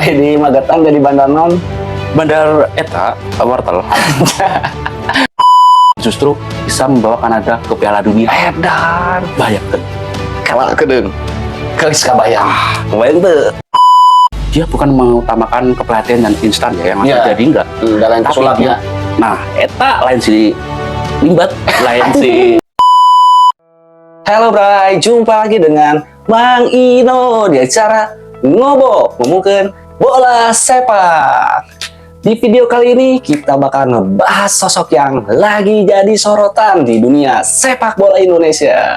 Di Magetan jadi bandar non. Bandar eta wortel justru bisa membawa Kanada ke Piala Dunia. Edan. Bayangkan. Kalau kedeng. Geus kabayang. Kebayang tuh. Dia bukan mengutamakan kepelatihan yang instan ya, yang langsung Iya. jadi enggak. Lain Tapi pesulapnya. Nah, eta lain si limbat, lain si. Halo Bray, jumpa lagi dengan Mang Ino di acara Ngobo ngomongin bola sepak. Di video kali ini kita bakal ngebahas sosok yang lagi jadi sorotan di dunia sepak bola Indonesia,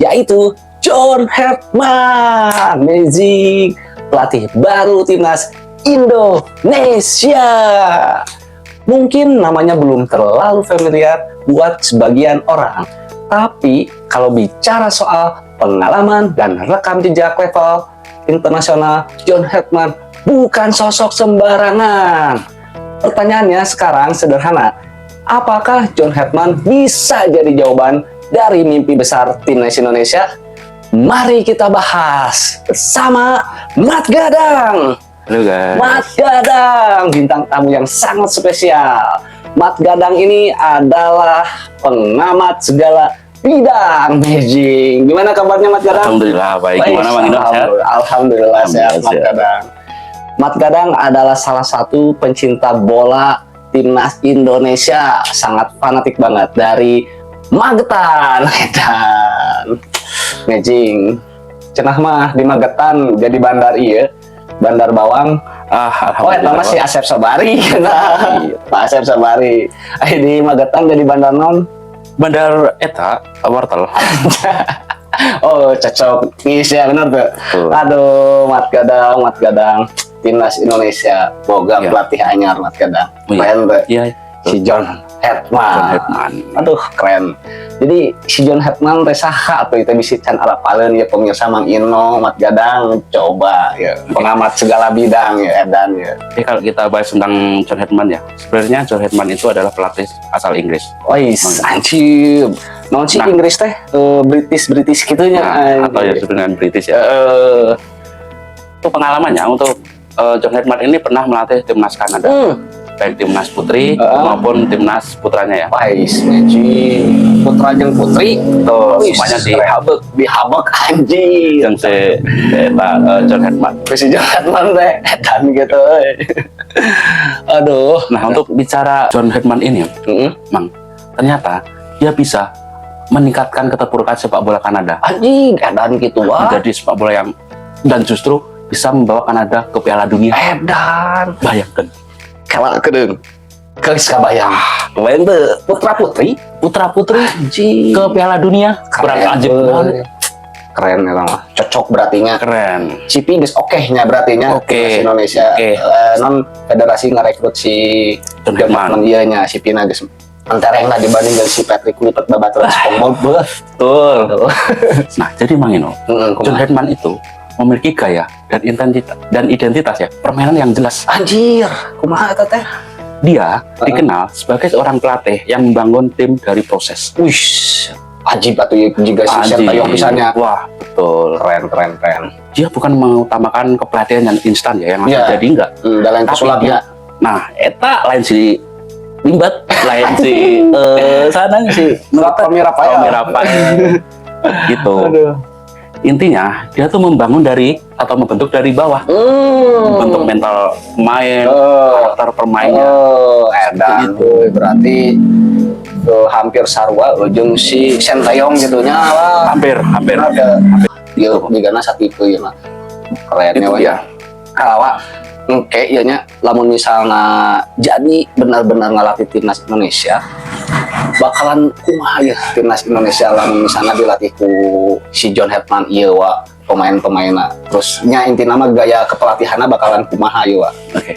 yaitu John Herdman, Magic, pelatih baru timnas Indonesia. Mungkin namanya belum terlalu familiar buat sebagian orang, tapi kalau bicara soal pengalaman dan rekam jejak level internasional, John Herdman bukan sosok sembarangan. Pertanyaannya sekarang sederhana, apakah John Herdman bisa jadi jawaban dari mimpi besar timnas Indonesia? Mari kita bahas bersama Mat Gadang. Halo guys. Mat Gadang, bintang tamu yang sangat spesial. Mat Gadang ini adalah pengamat segala bidang Magic. Gimana kabarnya Mat Gadang? Alhamdulillah baik. Gimana Bang Ino? Sehat? Alhamdulillah sehat Mat Sehat. Gadang. Mat Gadang adalah salah satu pencinta bola timnas Indonesia, sangat fanatik banget dari Magetan. Magic. Cenah mah di Magetan jadi bandar iya. Bandar Bawang. Oh, itu masih Asep Sabari. Pak Asep Sabari. Di Magetan jadi bandar non. Bandar eta wortel. Oh, cocok. Iya, benar tuh. Aduh, Mat Gadang. Timnas Indonesia boga Ya. pelatih anyar Mat Gadang. Oh, iya. Keren tuh. Iya. Si John Herdman. Aduh, keren. Jadi si John Herdman resaha atau itu bisa can alapaleun ya pemirsa Mang Ino, Mat Gadang coba ya pengamat segala bidang ya Edan ya. Oke, kalau kita bahas tentang John Herdman ya, sebenarnya John Herdman itu adalah pelatih asal Inggris. Wais, anjir. Non si Nah. Inggris teh British gitunya. Nah, atau ya dengan British ya. Itu pengalamannya untuk John Herdman ini pernah melatih timnas Kanada, baik timnas putri maupun timnas putranya ya. Wais, anjir. Putra jeung putri Tuh, wis, semuanya dihabek anjir. yang si John Herdman. Si John Herdman teh edan gitu. Aduh. Nah, untuk bicara John Herdman ini, Mang, ternyata dia bisa meningkatkan keterpurukan sepak bola Kanada. Anjing, edan gitu wah. Menjadi sepak bola yang dan justru bisa membawa Kanada ke Piala Dunia. Edan. Bayangkan. Kalau kedeng. Geus kabayang. Kebayang tuh Putra putri anjing. ke Piala Dunia. Kurang ajib banget. Keren emang. Cocok berartinya. Keren. CP geus oke-nya berartinya. Oke. Timnas Indonesia. Oke. Non federasi ngarekrut si John Herdman. Ieu nya CP na geus antarengna dibanding dengan si Patrick Kluivert babaturan SpongeBob. Betul. Nah, jadi Mang Ino, John Kumaha? Herdman itu memiliki gaya dan identitas ya, permainan yang jelas. Anjir, kumaha eta teh? Dia dikenal sebagai seorang pelatih yang membangun tim dari proses. Wish, ajib atuh ieu juga si Anjing. Sintayong pisannya. Wah, betul. Keren. Dia bukan mengutamakan kepelatihan yang instan ya, yang langsung Iya. jadi enggak. Dalam Tapi pesulapnya. Nah, eta lain si limbat, lain si sana si Tommy Rafael. gitu. Aduh. Intinya dia tuh membangun atau membentuk dari bawah, membentuk mental pemain, karakter permainnya. Edan Gitu. berarti hampir sarua jeung si Sintayong gitunya lah. Hampir. Ada ieu digana satipe ieu mah. Kerennya Itu we. dia. Kalawa engke ieu nya lamun misalnya jadi benar-benar ngalatih timnas Indonesia bakalan kumaha ya timnas Indonesia lamun misalnya dilatih ku si John Herdman ieu wa pemain-pemainna. Terus nya intina mah gaya kepelatihanna bakalan kumaha ieu wa. Oke.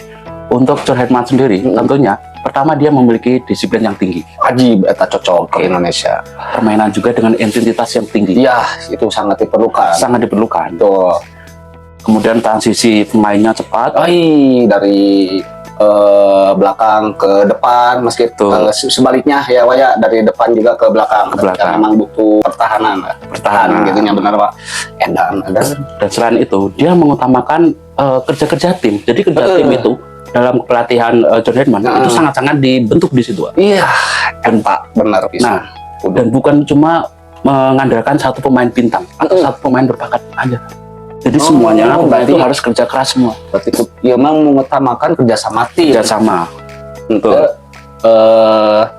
Untuk John Herdman sendiri, tentunya pertama dia memiliki disiplin yang tinggi, Ajib eta cocok ke Indonesia. permainan juga dengan intensitas yang tinggi, Iya, itu sangat diperlukan. sangat diperlukan. Tuh. Kemudian transisi pemainnya cepat, Dari belakang ke depan meski Betul. sebaliknya ya Waya dari depan juga ke belakang. Ke belakang. Memang butuh pertahanan Pertahanan. gitunya benar Pak. Edan. dan selain itu dia mengutamakan kerja-kerja tim. Jadi kerja tim itu dalam pelatihan John Herdman itu sangat-sangat dibentuk di situ. Iya, Pak, benar bisa. Nah, dan bukan cuma mengandalkan satu pemain bintang atau satu pemain berbakat aja. Jadi semuanya pemain itu harus kerja keras semua. Berarti ya memang mengutamakan kerjasama tim. Kerjasama. Untuk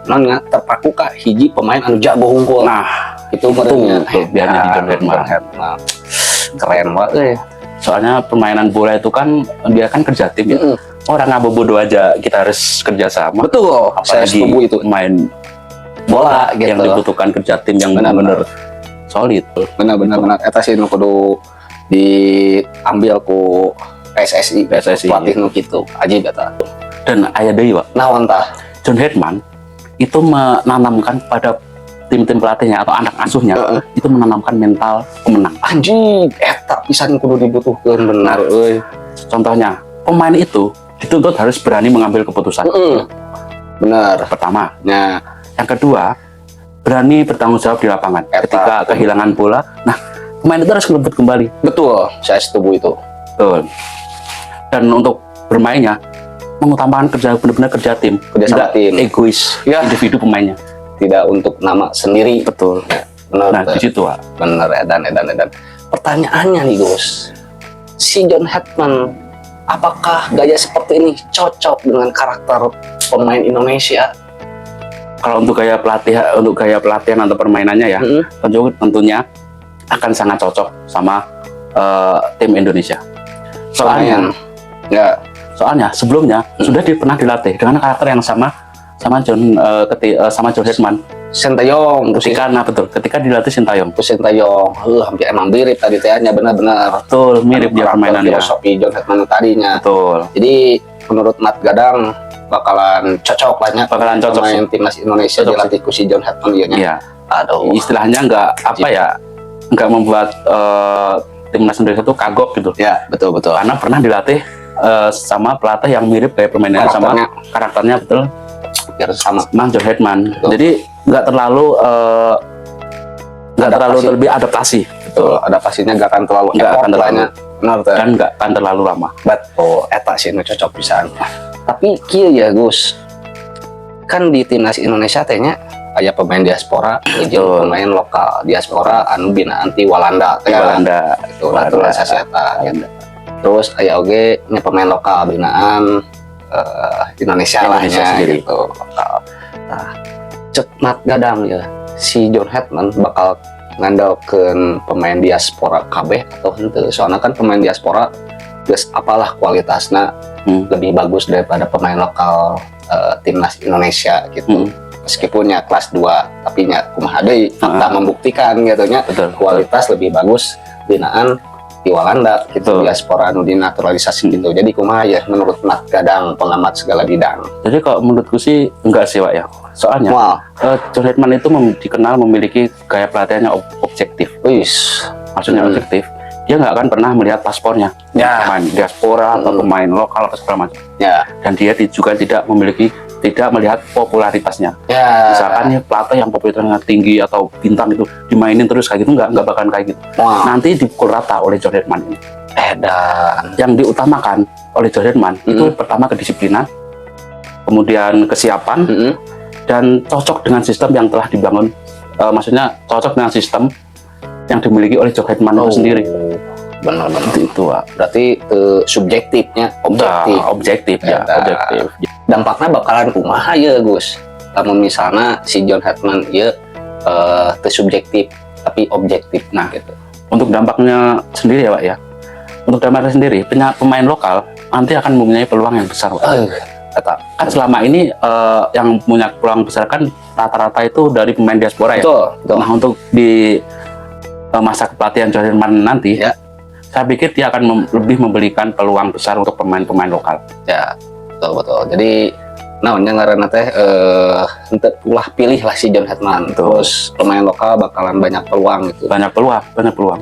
nonnya terpaku kak hiji pemain anu jago unggul. Nah, itu merenya biarnya di John Herdman. Keren banget. Soalnya permainan bola itu kan dia kan kerja tim ya. Orang ngabobodo aja kita harus kerjasama. Betul. Saya Apalagi setuju itu. main Bola gitu. yang dibutuhkan kerja tim yang benar-benar solid. Benar. Eta sih nu kudu diambil ku PSSI pelatih nu kitu. Ajib eta. Dan aya deui Pak. Naon tah? John Herdman itu menanamkan pada tim-tim pelatihnya atau anak asuhnya itu menanamkan mental pemenang. Anjing, eta pisan kudu dibutuhkeun benar euy. Contohnya, pemain itu dituntut harus berani mengambil keputusan. Benar. Pertama. Nah, yang kedua, berani bertanggung jawab di lapangan. Ketika kehilangan bola, nah pemain itu harus ngerebut kembali. Betul, saya setuju itu. Betul. Dan untuk bermainnya mengutamakan benar-benar kerja tim, Kerjasama tim. egois individu pemainnya. Tidak untuk nama sendiri. Betul. Ya, benar. Nah, di situ, Pak. Benar, edan. Pertanyaannya nih, Gus. Si John Herdman, apakah gaya seperti ini cocok dengan karakter pemain Indonesia? Kalau untuk gaya pelatihan atau permainannya ya, tentunya akan sangat cocok sama tim Indonesia. Soalnya sebelumnya sudah pernah dilatih dengan karakter yang sama John Herdman. Sintayong, ketika dilatih Sintayong. Sintayong, hampir emang mirip tadi tehnya, benar-benar. Betul, mirip dia permainannya. Filosofi John Herdman tadinya. Betul. Jadi menurut Mat Gadang bakalan cocok banyak main timnas Indonesia dilatih ku si John Herdman ya. Iya. Aduh. Istilahnya nggak membuat timnas Indonesia itu kagok gitu. Ya, betul. Karena pernah dilatih sama pelatih yang mirip kayak permainannya sama karakternya betul. Biar sama John Herdman. Betul. Jadi nggak terlalu lebih adaptasi. Betul, adaptasinya nggak akan terlalu dan nggak akan terlalu lama. Betul, eta sih nu cocok pisan. Tapi kieu ya Gus, kan di timnas Indonesia tehnya aya pemain diaspora, jeung pemain lokal. Diaspora anu binaan ti Walanda teh. Walanda itu naturalisasi eta. Terus aya oge nya pemain lokal binaan Indonesia lah sendiri gitu. Nah, cek Mat Gadang ya, si John Herdman bakal ngandalkeun pemain diaspora kabeh atau henteu? Soalnya kan pemain diaspora geus apalah kualitasnya lebih bagus daripada pemain lokal timnas Indonesia gitu. Meskipun ya kelas 2, tapi nya kumaha deui fakta membuktikan gitu nya kualitas lebih bagus binaan di Walanda gitu, diaspora anu dinaturalisasi gitu. Jadi kumaha ya menurut Mat Gadang, pengamat segala bidang? Jadi kalau menurutku sih enggak sih Pak ya. Soalnya John Herdman itu dikenal memiliki gaya pelatihannya objektif. Maksudnya objektif. Dia nggak akan pernah melihat paspornya, pemain diaspora atau pemain lokal atau segala macam. Dan dia juga tidak melihat popularitasnya. Misalkan ya pelatih yang popularitasnya tinggi atau bintang itu dimainin terus kayak gitu, nggak bakalan kayak gitu. Nanti dipukul rata oleh John Herdman ini. Dan yang diutamakan oleh John Herdman itu pertama kedisiplinan, kemudian kesiapan, dan cocok dengan sistem yang telah dibangun. Maksudnya cocok dengan sistem yang dimiliki oleh John Herdman itu sendiri. Benar-benar itu Pak. Berarti subjektifnya objektif. Dampaknya bakalan kumaha ya Gus, namun misalnya si John Herdman ya subjektif tapi objektif. Nah gitu. Untuk dampaknya sendiri ya Pak ya, untuk dampaknya sendiri pemain lokal nanti akan mempunyai peluang yang besar Pak. Kan selama ini yang punya peluang besar kan rata-rata itu dari pemain diaspora ya. Betul. Nah untuk di masa kepelatihan John Herdman nanti saya pikir dia akan lebih memberikan peluang besar untuk pemain-pemain lokal. Ya, betul. Jadi, naonnya ngaranna teh henteu ulah pilih lah si John Herdman. Terus pemain lokal bakalan banyak peluang gitu. Banyak peluang.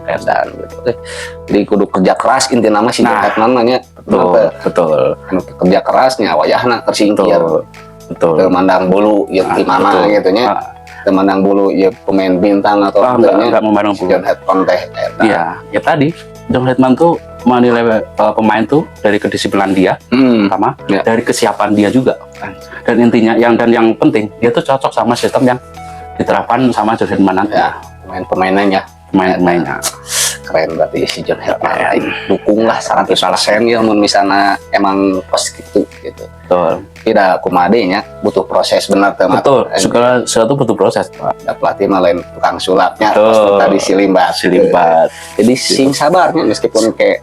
Dan gitu. Jadi kudu kerja keras inti nama si John Herdman nya. Betul. Kerja kerasnya wayahna tersingkir. Betul. Mandang bulu ya di mana gitu nya. Mandang bulu ya pemain bintang atau enggak memandang bulu. John Herdman teh. Iya, ya tadi John Herdman tuh menilai pemain tuh dari kedisiplinan dia, pertama, Ya. dari kesiapan dia juga. Dan intinya yang penting dia tuh cocok sama sistem yang diterapkan sama John Herdman nanti. Ya, pemain-pemainannya Pemain-pemainnya. keren berarti si John Herdman. Dukung lah 100% ya mun misalnya emang pas gitu. Betul. Tidak kumadenya butuh proses benar teman. Betul. Segala sesuatu butuh proses, Pak. Ada pelatih mah lain tukang sulapnya Betul. pasti tadi silimbat. Jadi sing sabarnya meskipun kayak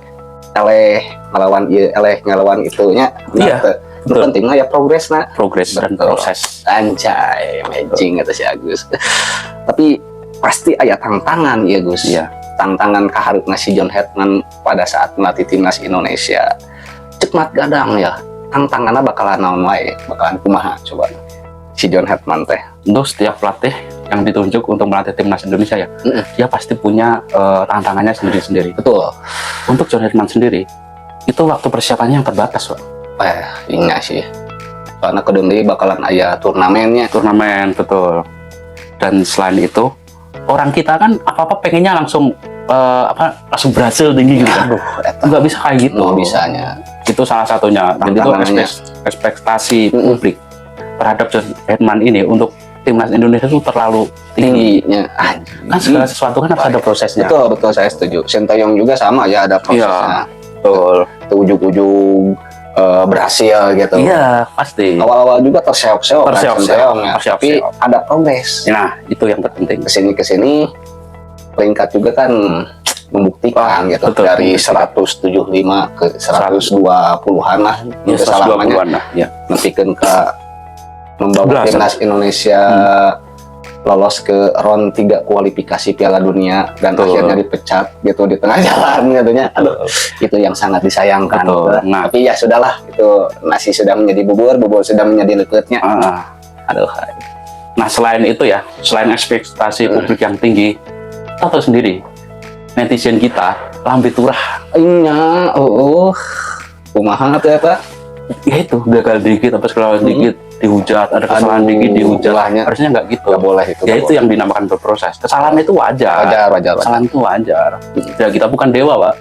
ngelawan itunya. Iya, Nah, betul. pentingnya ya progresnya. Progres dan Betul. proses. Anjay, matching kata si Agus. Tapi pasti ada tantangan ya Gus. Iya. Tantangan kaharupna si John Herdman pada saat melatih timnas Indonesia. Cek mat gadang ya. Tantangannya bakalan naon wae, bakalan kumaha coba. Si John Herdman teh. Untuk setiap pelatih yang ditunjuk untuk melatih timnas Indonesia ya, dia pasti punya tantangannya sendiri-sendiri. Betul. Untuk John Herdman sendiri, itu waktu persiapannya yang terbatas, Pak. Iya sih. Soalnya kedua bakalan aya turnamennya. Turnamen, betul. Dan selain itu, orang kita kan apa-apa pengennya langsung langsung berhasil tinggi gitu kan. Aduh, eta Nggak bisa kayak gitu. mau bisanya. Itu salah satunya. Jadi itu Tantangannya. ekspektasi publik terhadap John Herdman ini untuk timnas Indonesia itu terlalu tinggi. Tingginya. Kan segala sesuatu kan harus ada prosesnya. Betul, saya setuju. Sintayong juga sama ya ada prosesnya. Betul. Itu ujung-ujung berhasil gitu. Iya, pasti. Awal-awal juga terseok-seok kan Terseok-seok, Sintayong ya. terseok-seok. Tapi ada progres. Nah, itu yang terpenting. Kesini peringkat juga kan membuktikan gitu betul. dari 175 ke 120-an lah Ya, itu salamanya 120-an lah. Ya. nepikeun ke membawa Belasan. timnas Indonesia lolos ke round 3 kualifikasi Piala Dunia dan Betul. akhirnya dipecat gitu di tengah jalan katanya. Aduh, itu yang sangat disayangkan. Betul. Nah. Tapi ya sudahlah, itu nasi sudah menjadi bubur sudah menjadi leketnya. Aduh. Nah, selain itu ya, selain ekspektasi publik yang tinggi, kita tahu sendiri, netizen kita lambe turah. Iya, kumaha tuh ya Pak? Ya itu, gagal dikit, apa segala dikit, dihujat, ada kesalahan dikit, dihujat. ulahnya. Harusnya nggak gitu. Nggak boleh itu. Ya nggak itu boleh. yang dinamakan berproses. Kesalahan itu wajar. wajar. Kesalahan itu wajar. Ya kita bukan dewa, Pak.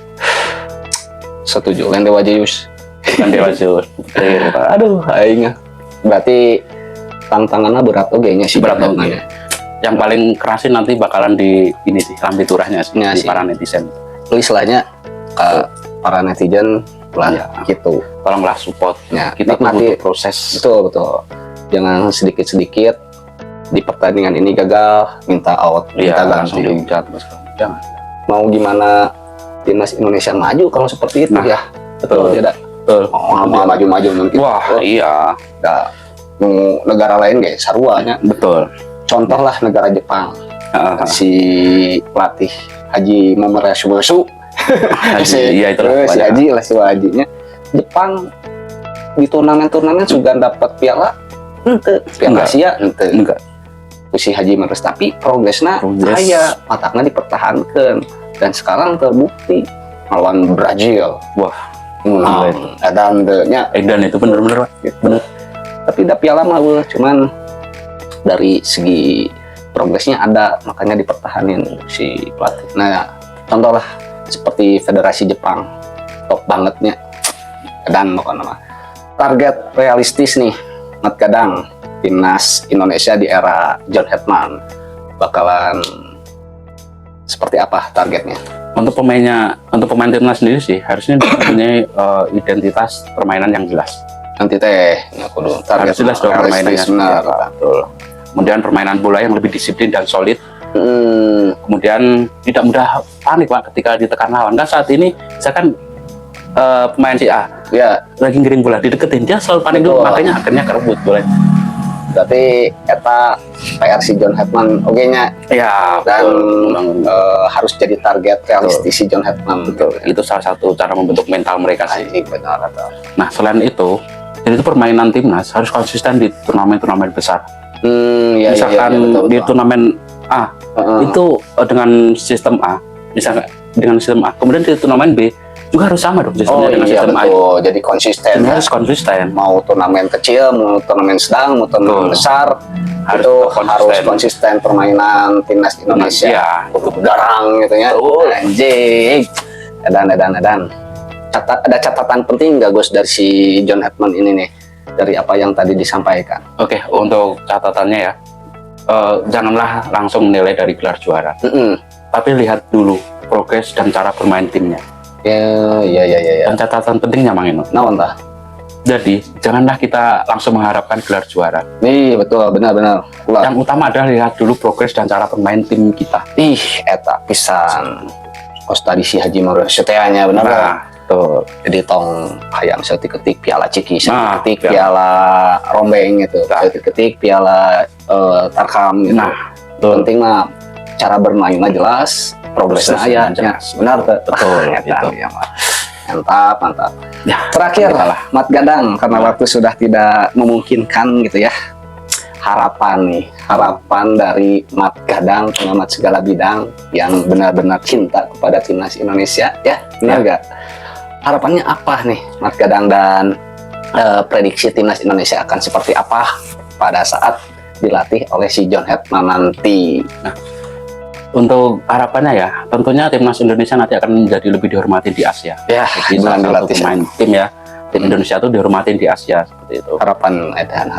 Setuju. Lain Dewa Jayus. Bukan dewa Zeus. Aduh, aing. Berarti tantangannya berat nya sih. Berat oge. Yang paling kerasin nanti bakalan di ini sih, lambe turahnya sih, Ya, di sih. para netizen. Istilahnya para netizen lah Ya. gitu. Tolonglah support. Ya, Kita tuh nikmati. butuh proses. Betul. Jangan sedikit-sedikit di pertandingan ini gagal, minta out, Iya, minta langsung ganti. dihujat. Jangan. Mau gimana timnas Indonesia maju kalau seperti itu Nah, ya? Betul tidak? Betul. Oh, maju-maju mungkin. Wah, iya. Nggak, mau negara lain guys, saruanya. Betul. Contoh lah negara Jepang. Si pelatih Haji Momora Subosu. Iya itulah. Si Haji lah si Hajinya. Jepang di turnamen-turnamen juga dapat piala. Piala Enggak. Asia ente. Enggak. Si Haji Marus tapi progresnya Progres. kaya, mataknya dipertahankan dan sekarang terbukti melawan Brazil. Wah, Menang. Dan edan itu bener-bener, Pak. Bener. tapi udah piala mah weh. Cuman dari segi progresnya ada, makanya dipertahanin si pelatih. Nah, contoh lah seperti Federasi Jepang, top bangetnya. Dan nama target realistis nih, mat kadang timnas Indonesia di era John Herdman bakalan seperti apa targetnya? Untuk pemain timnas sendiri sih harusnya mempunyai identitas permainan yang jelas. Nanti teh ya kudu target Harus jelas dong permainannya. realistis benar. Ya, betul. Kemudian permainan bola yang lebih disiplin dan solid. Kemudian tidak mudah panik, Pak, ketika ditekan lawan. Kan saat ini misalkan pemain si A Ya, lagi ngiring bola dideketin, dia selalu panik dulu, Betul. makanya akhirnya kerebut bola. berarti eta PR si John Herdman nya Ya, dan betul. harus jadi target realistis si John Herdman. Betul. Itu salah satu cara membentuk mental mereka sih. Anjing benar kata. Nah, selain itu, jadi itu permainan timnas harus konsisten di turnamen-turnamen besar. Ya, Misalkan betul, di betul. turnamen A, itu dengan sistem A, misalkan dengan sistem A, kemudian di turnamen B juga harus sama dong Oh sistemnya dengan iya sistem A. betul, jadi konsisten. Ini Ya. harus konsisten. Mau turnamen kecil, mau turnamen sedang, mau turnamen Betul. besar, Harus itu konsisten. harus konsisten permainan timnas Indonesia. Iya. Untuk garang gitu ya. Betul. Anjing. Edan. ada catatan penting nggak Gus dari si John Hetman ini nih, dari apa yang tadi disampaikan? Oke, untuk catatannya ya, janganlah langsung menilai dari gelar juara, tapi lihat dulu progres dan cara bermain timnya. Ya. Dan catatan pentingnya Mang Ino. Nah, entah. Jadi janganlah kita langsung mengharapkan gelar juara. Nih betul, benar-benar. Yang utama adalah lihat dulu progres dan cara bermain tim kita. Eta pisan. Kos tadi si Haji Mabrur seteanya benar. Nah, tuh. Jadi tong hayang ketik piala ciki, Nah, ketik piala rombeng gitu, ketik piala tarkam gitu. Nah, tuh. Penting mah cara bermain mah jelas, progresnya aya, benar tuh. Betul, Eta, gitu. ya, mah. Mantap. Ya, Terakhir, lah. Mat Gadang, karena waktu sudah tidak memungkinkan gitu ya. Harapan dari Mat Gadang, pengamat segala bidang yang benar-benar cinta kepada timnas Indonesia, ya, benar nggak? Harapannya apa nih, Mat Gadang, dan prediksi timnas Indonesia akan seperti apa pada saat dilatih oleh si John Hetman nanti? Nah, untuk harapannya ya, tentunya timnas Indonesia nanti akan menjadi lebih dihormati di Asia. Ya, Jadi salah satu pemain tim ya, tim Indonesia itu dihormati di Asia seperti itu. Harapan Edan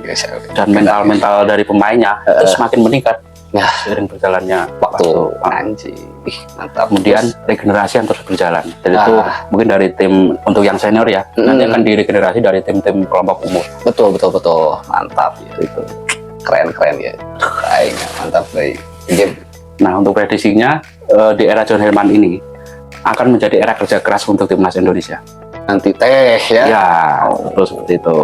guys. Dan mental dari pemainnya itu semakin meningkat ya seiring berjalannya waktu. Anjing, mantap. Kemudian regenerasi yang terus berjalan. Dan itu mungkin dari tim untuk yang senior ya, nanti akan diregenerasi dari tim-tim kelompok umur. Betul. Mantap ya itu. Keren ya. Mantap baik. Nah, untuk prediksinya di era John Hetman ini akan menjadi era kerja keras untuk timnas Indonesia. Nanti teh ya. Ya, betul seperti itu.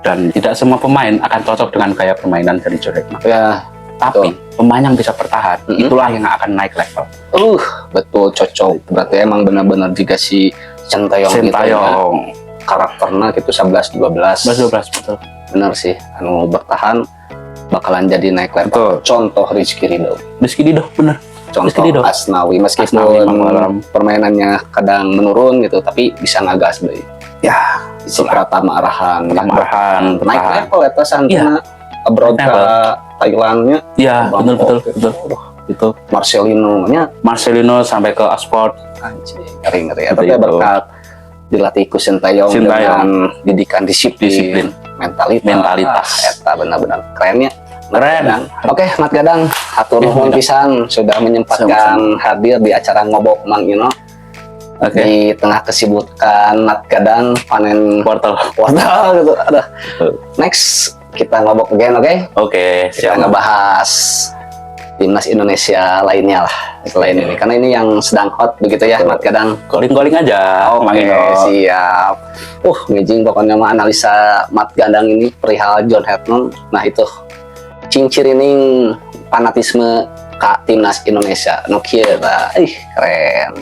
Dan tidak semua pemain akan cocok dengan gaya permainan dari John Hetman. Ya, tapi pemain yang bisa bertahan, itulah yang akan naik level. Betul, cocok. Berarti emang benar-benar jika si Sintayong gitu ya, karakternya gitu 11-12. Betul. Benar sih, anu bertahan bakalan jadi naik level. Contoh Rizky Ridho, bener. contoh Asnawi, meskipun permainannya kadang menurun gitu, tapi bisa ngagas baik. Ya, si Pratama Arhan naik level eta santina abroad ke Thailandnya. Iya, betul. Itu Marcelino sampai ke Oxford. Anjing, ngeri. Tapi berkat dilatih ku Sintayong dengan didikan disiplin. mentalitas. Eta benar-benar kerennya. Keren. Oke, Mat Gadang, hatur nuhun pisan sudah menyempatkan hadir di acara Ngobok Mang Ino. Di tengah kesibukan Mat Gadang panen wortel gitu. Next kita ngobok again, oke? Kita ngebahas timnas Indonesia lainnya lah selain ini, karena ini yang sedang hot begitu ya. Mat Gadang, calling aja. Oke, siap. Ngejing pokoknya mah analisa Mat Gadang ini perihal John Hetman. Nah itu cincirining fanatisme ka timnas Indonesia. Keren.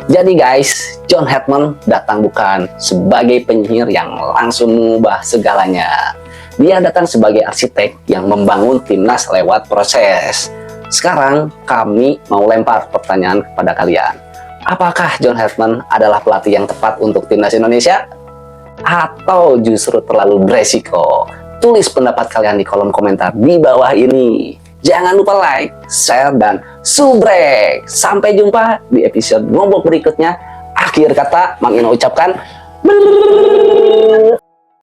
Jadi guys, John Hetman datang bukan sebagai penyihir yang langsung mengubah segalanya. Dia datang sebagai arsitek yang membangun timnas lewat proses. Sekarang kami mau lempar pertanyaan kepada kalian. Apakah John Hetman adalah pelatih yang tepat untuk timnas Indonesia? Atau justru terlalu beresiko? Tulis pendapat kalian di kolom komentar di bawah ini. Jangan lupa like, share, dan subrek. Sampai jumpa di episode Ngobok berikutnya. Akhir kata, Mang Ino ucapkan